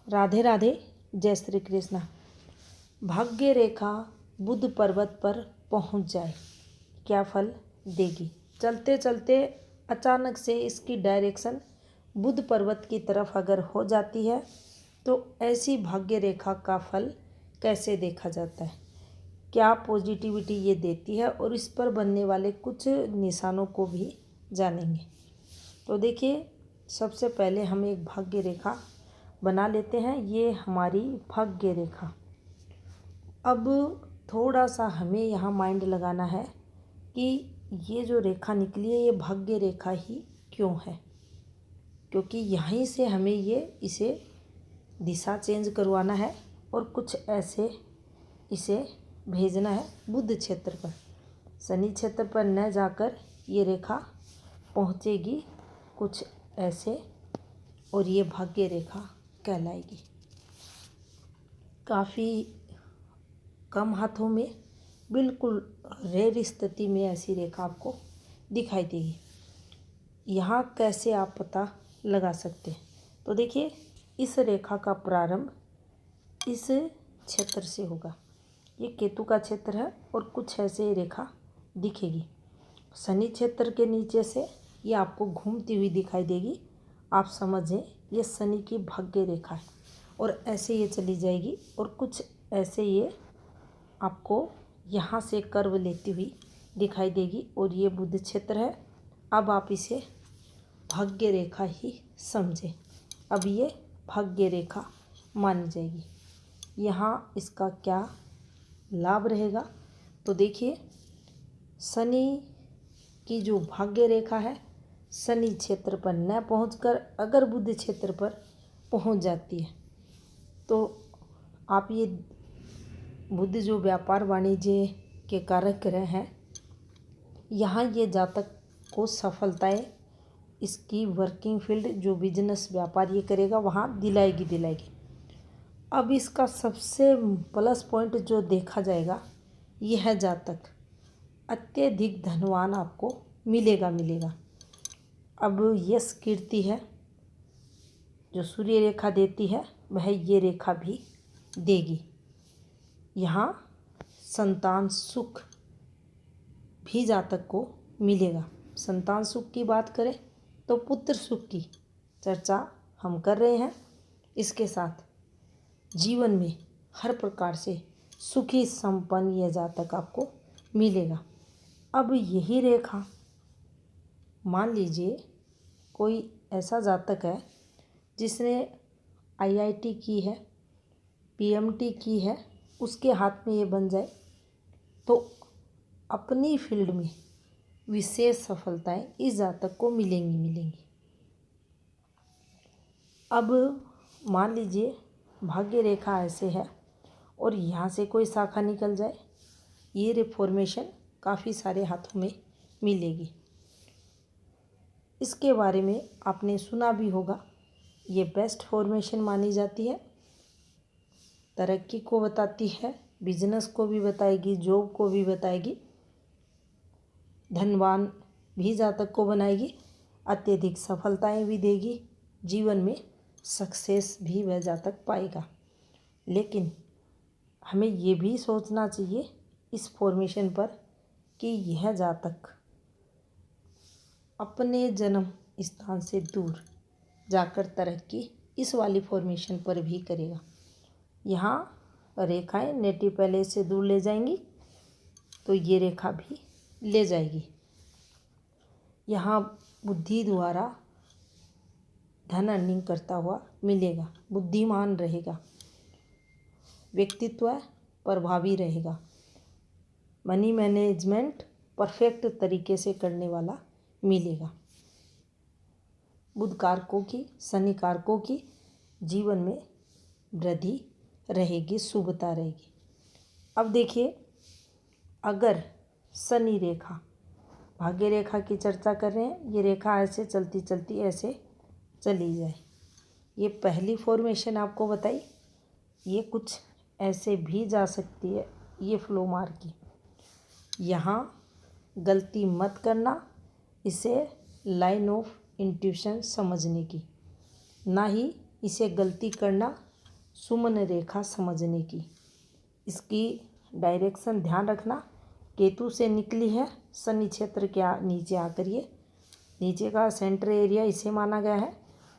राधे राधे, जय श्री कृष्णा। भाग्य रेखा बुध पर्वत पर पहुंच जाए, क्या फल देगी। चलते चलते अचानक से इसकी डायरेक्शन बुध पर्वत की तरफ अगर हो जाती है तो ऐसी भाग्य रेखा का फल कैसे देखा जाता है, क्या पॉजिटिविटी ये देती है, और इस पर बनने वाले कुछ निशानों को भी जानेंगे। तो देखिए, सबसे पहले हम एक भाग्य रेखा बना लेते हैं। ये हमारी भाग्य रेखा। अब थोड़ा सा हमें यहाँ माइंड लगाना है कि ये जो रेखा निकली है ये भाग्य रेखा ही क्यों है, क्योंकि यहीं से हमें इसे दिशा चेंज करवाना है और कुछ ऐसे इसे भेजना है बुध क्षेत्र पर। शनि क्षेत्र पर न जाकर ये रेखा पहुँचेगी कुछ ऐसे, और ये भाग्य रेखा कहलाएगी। काफ़ी कम हाथों में, बिल्कुल रेयर स्थिति में ऐसी रेखा आपको दिखाई देगी। यहाँ कैसे आप पता लगा सकते हैं, तो देखिए, इस रेखा का प्रारंभ इस क्षेत्र से होगा। ये केतु का क्षेत्र है और कुछ ऐसे रेखा दिखेगी। शनि क्षेत्र के नीचे से ये आपको घूमती हुई दिखाई देगी। आप समझें ये शनि की भाग्य रेखा है, और ऐसे ये चली जाएगी और कुछ ऐसे ये आपको यहाँ से कर्व लेती हुई दिखाई देगी, और ये बुध क्षेत्र है। अब आप इसे भाग्य रेखा ही समझें। अब ये भाग्य रेखा मानी जाएगी। यहाँ इसका क्या लाभ रहेगा, तो देखिए, शनि की जो भाग्य रेखा है शनि क्षेत्र पर न पहुंचकर अगर बुध क्षेत्र पर पहुंच जाती है तो आप ये बुध जो व्यापार वाणिज्य के कारक ग्रह हैं, यहाँ ये जातक को सफलताएं, इसकी वर्किंग फील्ड जो बिजनेस व्यापार ये करेगा वहाँ दिलाएगी। अब इसका सबसे प्लस पॉइंट जो देखा जाएगा, यह जातक अत्यधिक धनवान आपको मिलेगा। अब यश कीर्ति है जो सूर्य रेखा देती है वह ये रेखा भी देगी। यहाँ संतान सुख भी जातक को मिलेगा। संतान सुख की बात करें तो पुत्र सुख की चर्चा हम कर रहे हैं। इसके साथ जीवन में हर प्रकार से सुखी संपन्न यह जातक आपको मिलेगा। अब यही रेखा, मान लीजिए कोई ऐसा जातक है जिसने IIT की है, PMT की है, उसके हाथ में ये बन जाए तो अपनी फील्ड में विशेष सफलताएं इस जातक को मिलेंगी। अब मान लीजिए भाग्य रेखा ऐसे है और यहाँ से कोई शाखा निकल जाए, ये रिफॉर्मेशन काफ़ी सारे हाथों में मिलेगी। इसके बारे में आपने सुना भी होगा। ये बेस्ट फॉर्मेशन मानी जाती है, तरक्की को बताती है, बिजनेस को भी बताएगी, जॉब को भी बताएगी, धनवान भी जातक को बनाएगी, अत्यधिक सफलताएं भी देगी, जीवन में सक्सेस भी वह जातक पाएगा। लेकिन हमें ये भी सोचना चाहिए इस फॉर्मेशन पर कि यह जातक अपने जन्म स्थान से दूर जाकर तरक्की इस वाली फॉर्मेशन पर भी करेगा। यहाँ रेखाएं नेटिव पैलेस से दूर ले जाएंगी तो ये रेखा भी ले जाएगी। यहाँ बुद्धि द्वारा धन अर्निंग करता हुआ मिलेगा, बुद्धिमान रहेगा, व्यक्तित्व प्रभावी रहेगा, मनी मैनेजमेंट परफेक्ट तरीके से करने वाला मिलेगा। बुध कारकों की, शनि कारकों की जीवन में वृद्धि रहेगी, शुभता रहेगी। अब देखिए, अगर शनि रेखा, भाग्य रेखा की चर्चा कर रहे हैं, ये रेखा ऐसे चलती चलती ऐसे चली जाए, ये पहली फॉर्मेशन आपको बताई, ये कुछ ऐसे भी जा सकती है, ये फ्लो मार की। यहाँ गलती मत करना, इसे लाइन ऑफ इंट्यूशन समझने की, ना ही इसे गलती करना सुमन रेखा समझने की। इसकी डायरेक्शन ध्यान रखना, केतु से निकली है, शनि क्षेत्र के नीचे आकर ये नीचे का सेंटर एरिया इसे माना गया है,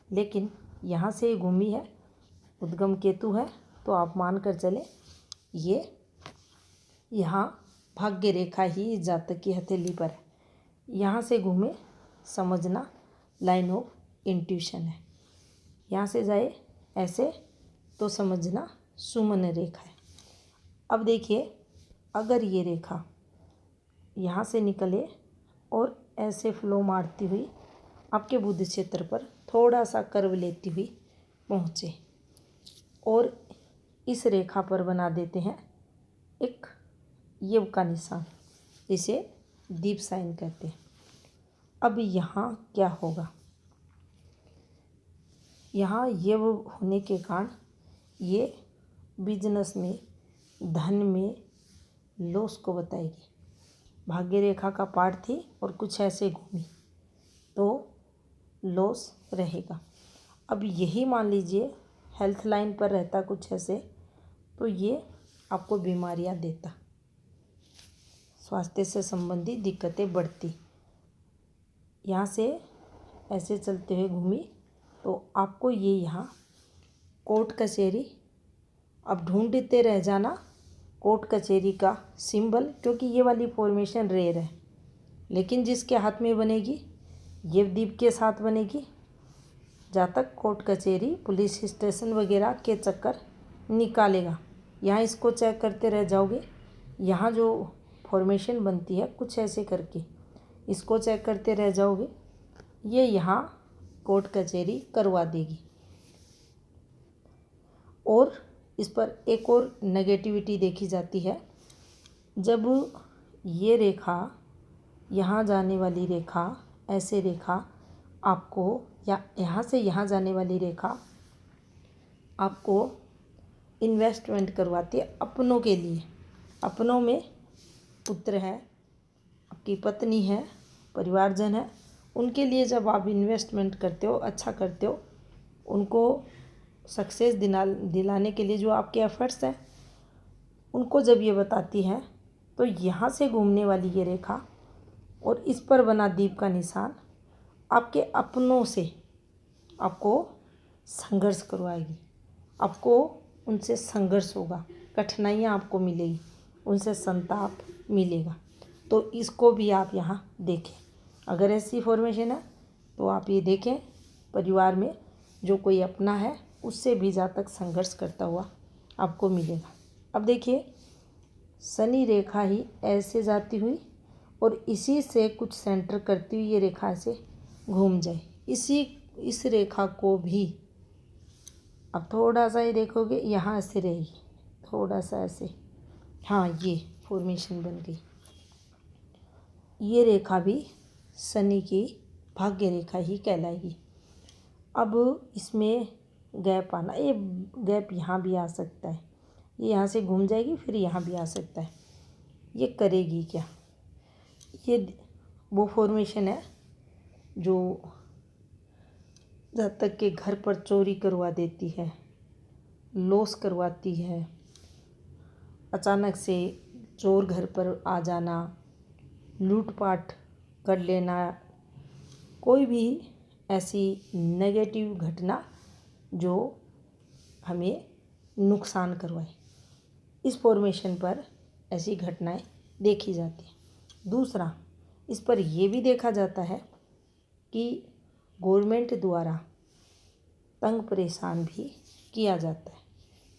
लेकिन यहाँ से घूमी है, उद्गम केतु है, तो आप मान कर चले ये यहाँ भाग्य रेखा ही जातक की हथेली पर है। यहाँ से घूमे, समझना लाइन ऑफ इंट्यूशन है। यहाँ से जाए ऐसे तो समझना सुमन रेखा है। अब देखिए, अगर ये रेखा यहाँ से निकले और ऐसे फ्लो मारती हुई आपके बुध क्षेत्र पर थोड़ा सा कर्व लेती हुई पहुँचे और इस रेखा पर बना देते हैं एक यव का निशान, इसे दीप साइन कहते हैं। अब यहाँ क्या होगा, यहाँ यव होने के कारण ये बिजनेस में, धन में लॉस को बताएगी। भाग्य रेखा का पार्ट थी और कुछ ऐसे घूमी तो लॉस रहेगा। अब यही मान लीजिए हेल्थ लाइन पर रहता कुछ ऐसे, तो ये आपको बीमारियां देता, स्वास्थ्य से संबंधित दिक्कतें बढ़ती। यहाँ से ऐसे चलते हुए घूमी तो आपको ये यहाँ कोर्ट कचहरी, अब ढूंढते रह जाना कोर्ट कचहरी का सिंबल, क्योंकि ये वाली फॉर्मेशन रेयर है, लेकिन जिसके हाथ में बनेगी ये दीप के साथ बनेगी। जातक कोर्ट कचहरी, पुलिस स्टेशन वगैरह के चक्कर निकालेगा। यहाँ इसको चेक करते रह जाओगे, यहाँ जो फॉर्मेशन बनती है कुछ ऐसे करके, इसको चेक करते रह जाओगे, ये यहाँ कोर्ट कचहरी करवा देगी। और इस पर एक और नेगेटिविटी देखी जाती है, जब ये रेखा, यहाँ जाने वाली रेखा, ऐसे रेखा आपको, या यहाँ से यहाँ जाने वाली रेखा आपको इन्वेस्टमेंट करवाती है अपनों के लिए। अपनों में पुत्र है, आपकी पत्नी है, परिवारजन है, उनके लिए जब आप इन्वेस्टमेंट करते हो, अच्छा करते हो, उनको सक्सेस दिलाने के लिए जो आपके एफर्ट्स हैं, उनको जब ये बताती है, तो यहाँ से घूमने वाली ये रेखा और इस पर बना दीप का निशान आपके अपनों से आपको संघर्ष करवाएगी। आपको उनसे संघर्ष होगा, कठिनाइयाँ आपको मिलेगी, उनसे संताप मिलेगा। तो इसको भी आप यहाँ देखें। अगर ऐसी फॉर्मेशन है तो आप ये देखें, परिवार में जो कोई अपना है उससे भी जातक संघर्ष करता हुआ आपको मिलेगा। अब देखिए, शनि रेखा ही ऐसे जाती हुई और इसी से कुछ सेंटर करती हुई ये रेखा से घूम जाए, इस रेखा को भी अब थोड़ा सा ही देखोगे, यहाँ से रहेगी, थोड़ा सा ऐसे, हाँ ये फॉर्मेशन बन गई। ये रेखा भी शनि की भाग्य रेखा ही कहलाएगी। अब इसमें गैप आना, ये गैप यहाँ भी आ सकता है, ये यहाँ से घूम जाएगी, फिर यहाँ भी आ सकता है। ये करेगी क्या, ये वो फॉर्मेशन है जो जातक के घर पर चोरी करवा देती है, लॉस करवाती है, अचानक से चोर घर पर आ जाना, लूटपाट कर लेना, कोई भी ऐसी नेगेटिव घटना जो हमें नुकसान करवाए, इस फॉर्मेशन पर ऐसी घटनाएं देखी जाती हैं। दूसरा, इस पर यह भी देखा जाता है कि गवर्नमेंट द्वारा तंग परेशान भी किया जाता है,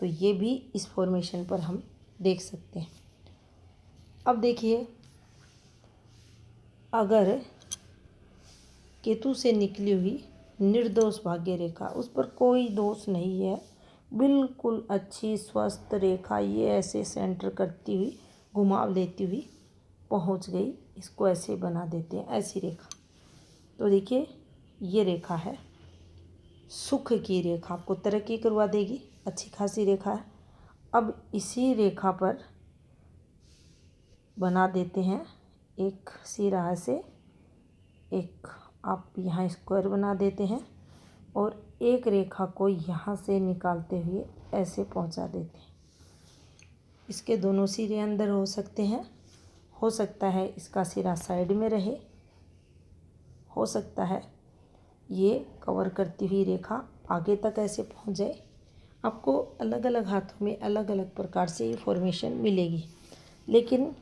तो ये भी इस फॉर्मेशन पर हम देख सकते हैं। अब देखिए, अगर केतु से निकली हुई निर्दोष भाग्य रेखा, उस पर कोई दोष नहीं है, बिल्कुल अच्छी स्वस्थ रेखा, ये ऐसे सेंटर करती हुई, घुमाव लेती हुई पहुंच गई, इसको ऐसे बना देते हैं, ऐसी रेखा। तो देखिए, ये रेखा है सुख की रेखा, आपको तरक्की करवा देगी, अच्छी खासी रेखा है। अब इसी रेखा पर बना देते हैं एक सिरा से, एक आप यहाँ स्क्वायर बना देते हैं और एक रेखा को यहाँ से निकालते हुए ऐसे पहुँचा देते हैं। इसके दोनों सिरे अंदर हो सकते हैं, हो सकता है इसका सिरा साइड में रहे, हो सकता है ये कवर करती हुई रेखा आगे तक ऐसे पहुँच जाए। आपको अलग अलग हाथों में अलग अलग प्रकार से ये फॉर्मेशन मिलेगी, लेकिन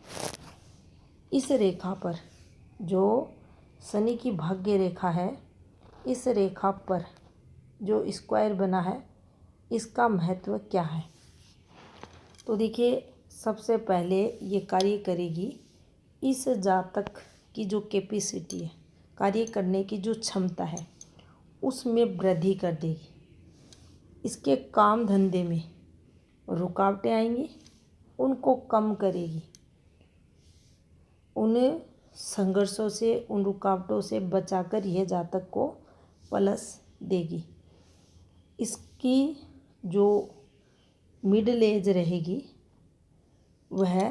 इस रेखा पर जो शनि की भाग्य रेखा है, इस रेखा पर जो स्क्वायर बना है, इसका महत्व क्या है? तो देखिए, सबसे पहले ये कार्य करेगी इस जातक की जो कैपेसिटी है, कार्य करने की जो क्षमता है, उसमें वृद्धि कर देगी। इसके काम धंधे में रुकावटें आएंगी, उनको कम करेगी। उन संघर्षों से, उन रुकावटों से बचाकर यह जातक को प्लस देगी। इसकी जो मिडिल एज रहेगी वह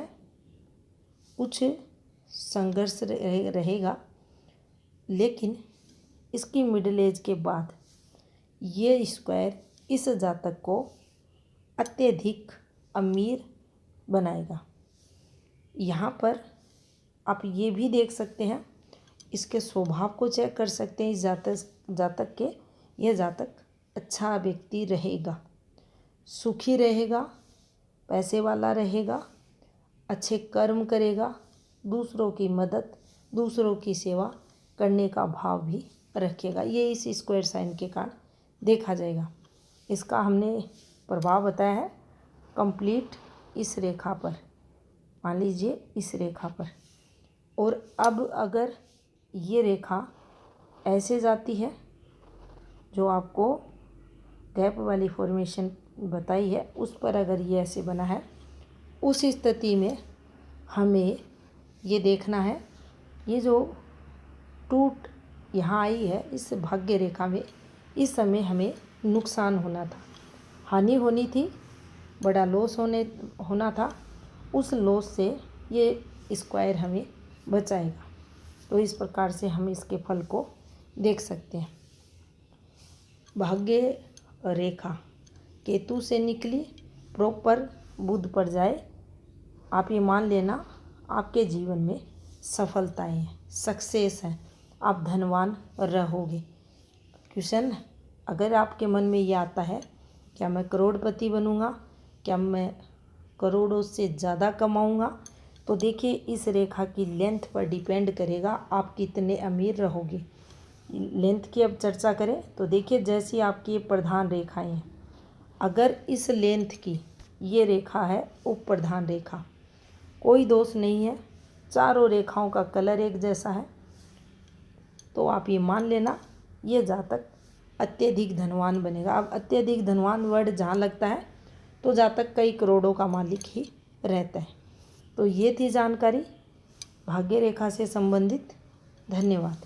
कुछ संघर्ष रहेगा, लेकिन इसकी मिडिल एज के बाद ये स्क्वायर इस जातक को अत्यधिक अमीर बनाएगा। यहाँ पर आप ये भी देख सकते हैं, इसके स्वभाव को चेक कर सकते हैं। इस जातक के, यह जातक अच्छा व्यक्ति रहेगा, सुखी रहेगा, पैसे वाला रहेगा, अच्छे कर्म करेगा, दूसरों की मदद, दूसरों की सेवा करने का भाव भी रखेगा। ये इस स्क्वायर साइन के कारण देखा जाएगा। इसका हमने प्रभाव बताया है कंप्लीट इस रेखा पर, मान लीजिए इस रेखा पर। और अब अगर ये रेखा ऐसे जाती है, जो आपको गैप वाली फॉर्मेशन बताई है, उस पर अगर ये ऐसे बना है, उस स्थिति में हमें ये देखना है, ये जो टूट यहाँ आई है इस भाग्य रेखा में, इस समय हमें नुकसान होना था, हानि होनी थी, बड़ा लॉस होना था। उस लॉस से ये स्क्वायर हमें बचाएगा। तो इस प्रकार से हम इसके फल को देख सकते हैं। भाग्य रेखा केतु से निकली, प्रॉपर बुध पर जाए, आप ये मान लेना आपके जीवन में सफलताएं हैं, सक्सेस है, आप धनवान रहोगे। क्वेश्चन अगर आपके मन में ये आता है, क्या मैं करोड़पति बनूंगा, क्या मैं करोड़ों से ज़्यादा कमाऊंगा, तो देखिए इस रेखा की लेंथ पर डिपेंड करेगा आप कितने अमीर रहोगे। लेंथ की अब चर्चा करें तो देखिए, जैसी आपकी ये प्रधान रेखाएं हैं, अगर इस लेंथ की ये रेखा है उप प्रधान रेखा, कोई दोष नहीं है, चारों रेखाओं का कलर एक जैसा है, तो आप ये मान लेना ये जातक अत्यधिक धनवान बनेगा। अब अत्यधिक धनवान वर्ड जहाँ लगता है तो जातक कई करोड़ों का मालिक ही रहता है। तो ये थी जानकारी भाग्य रेखा से संबंधित। धन्यवाद।